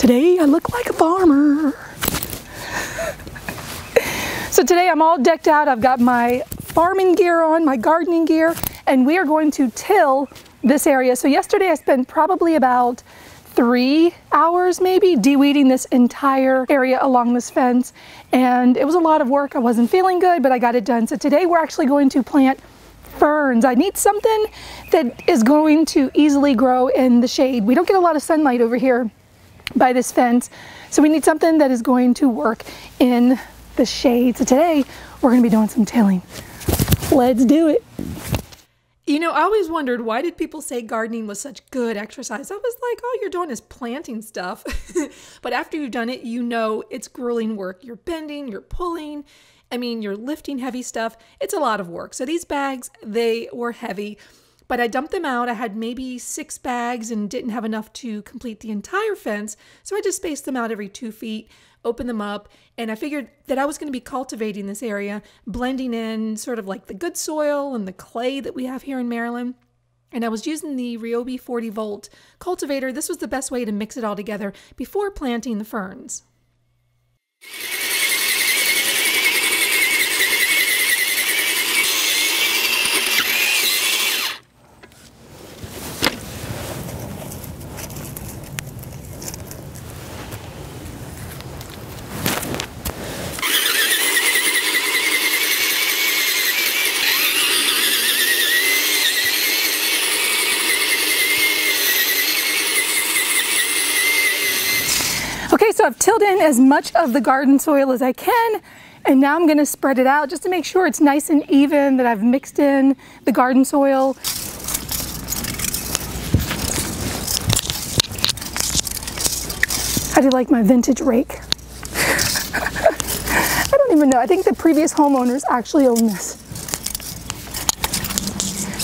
Today I look like a farmer. So today I'm all decked out. I've got my farming gear on, my gardening gear, and we are going to till this area. So yesterday I spent probably about 3 hours maybe de-weeding this entire area along this fence, and it was a lot of work. I wasn't feeling good, but I got it done. So today we're actually going to plant ferns. I need something that is going to easily grow in the shade. We don't get a lot of sunlight over here by this fence, so we need something that is going to work in the shade. So today we're going to be doing some tilling. Let's do it. You know, I always wondered, why did people say gardening was such good exercise? I was like, all you're doing is planting stuff. But after you've done it, you know it's grueling work. You're bending, you're pulling. I mean, you're lifting heavy stuff. It's a lot of work. So these bags, they were heavy, but I dumped them out. I had maybe 6 bags and didn't have enough to complete the entire fence. So I just spaced them out every 2 feet, opened them up, and I figured that I was going to be cultivating this area, blending in sort of like the good soil and the clay that we have here in Maryland. And I was using the RYOBI 40-volt cultivator. This was the best way to mix it all together before planting the ferns. Okay, so I've tilled in as much of the garden soil as I can, and now I'm going to spread it out just to make sure it's nice and even, that I've mixed in the garden soil. How do you like my vintage rake? I don't even know. I think the previous homeowners actually own this.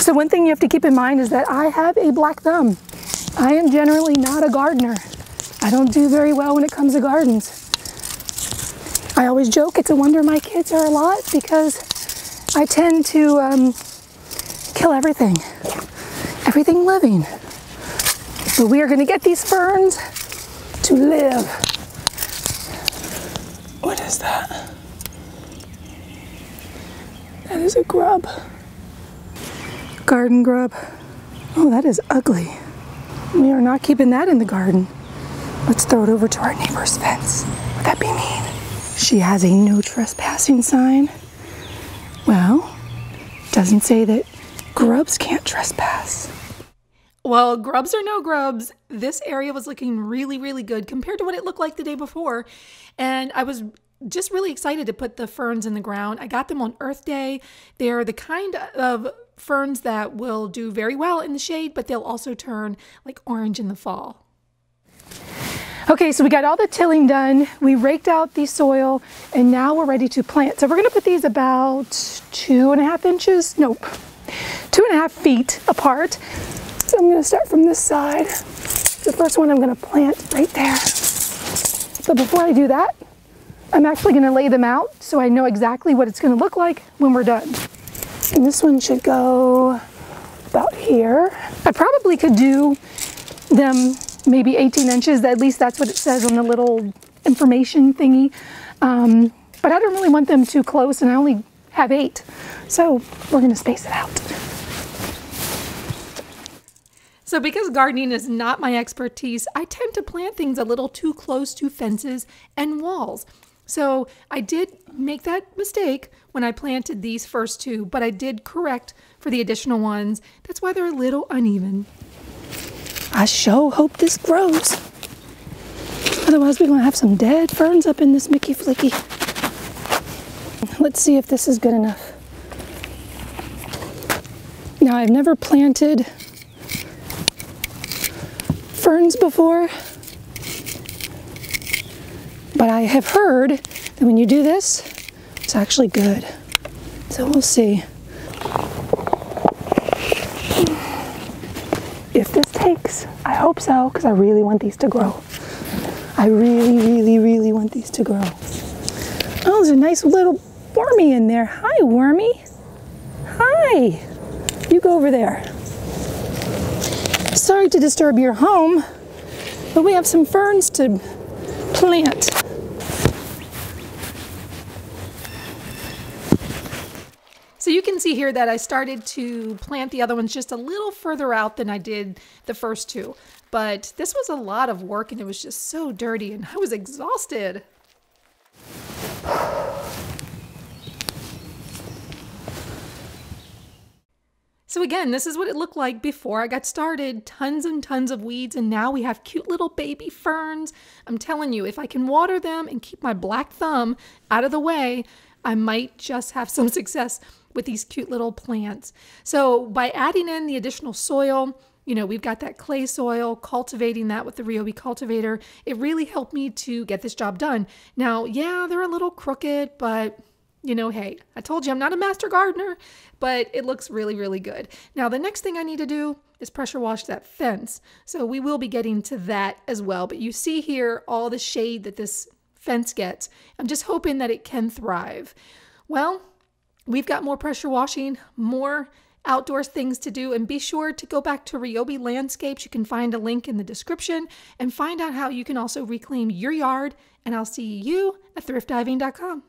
So one thing you have to keep in mind is that I have a black thumb. I am generally not a gardener. I don't do very well when it comes to gardens. I always joke it's a wonder my kids are alive, because I tend to kill everything living. But we are going to get these ferns to live. What is that? That is a grub. Garden grub. Oh, that is ugly. We are not keeping that in the garden. Let's throw it over to our neighbor's fence. Would that be mean? She has a no trespassing sign. Well, doesn't say that grubs can't trespass. Well, grubs or no grubs, this area was looking really, really good compared to what it looked like the day before. And I was just really excited to put the ferns in the ground. I got them on Earth Day. They're the kind of ferns that will do very well in the shade, but they'll also turn like orange in the fall. Okay, so we got all the tilling done. We raked out the soil, and now we're ready to plant. So we're going to put these about 2.5 inches, nope, 2.5 feet apart. So I'm going to start from this side. The first one I'm going to plant right there. So before I do that, I'm actually going to lay them out so I know exactly what it's going to look like when we're done. And this one should go about here. I probably could do them maybe 18 inches, at least that's what it says on the little information thingy. But I don't really want them too close, and I only have 8. So we're gonna space it out. So because gardening is not my expertise, I tend to plant things a little too close to fences and walls. So I did make that mistake when I planted these first 2, but I did correct for the additional ones. That's why they're a little uneven. I sure hope this grows. Otherwise we're gonna have some dead ferns up in this Mickey Flicky. Let's see if this is good enough. Now, I've never planted ferns before, but I have heard that when you do this, it's actually good. So we'll see. If this takes, I hope so, because I really want these to grow. I really, really, really want these to grow. Oh, there's a nice little wormy in there. Hi, wormy. Hi. You go over there. Sorry to disturb your home, But we have some ferns to plant. So you can see here that I started to plant the other ones just a little further out than I did the first two. But this was a lot of work and it was just so dirty and I was exhausted. So again, this is what it looked like before I got started. Tons and tons of weeds, and now we have cute little baby ferns. I'm telling you, if I can water them and keep my black thumb out of the way, I might just have some success with these cute little plants. So by adding in the additional soil, you know, we've got that clay soil, cultivating that with the RYOBI cultivator, it really helped me to get this job done. Now, yeah, they're a little crooked, but you know, hey, I told you I'm not a master gardener, but it looks really, really good. Now, the next thing I need to do is pressure wash that fence. So we will be getting to that as well. But you see here all the shade that this fence gets. I'm just hoping that it can thrive. Well, we've got more pressure washing, more outdoors things to do, and be sure to go back to RYOBI Landscapes. You can find a link in the description and find out how you can also reclaim your yard. And I'll see you at thriftdiving.com.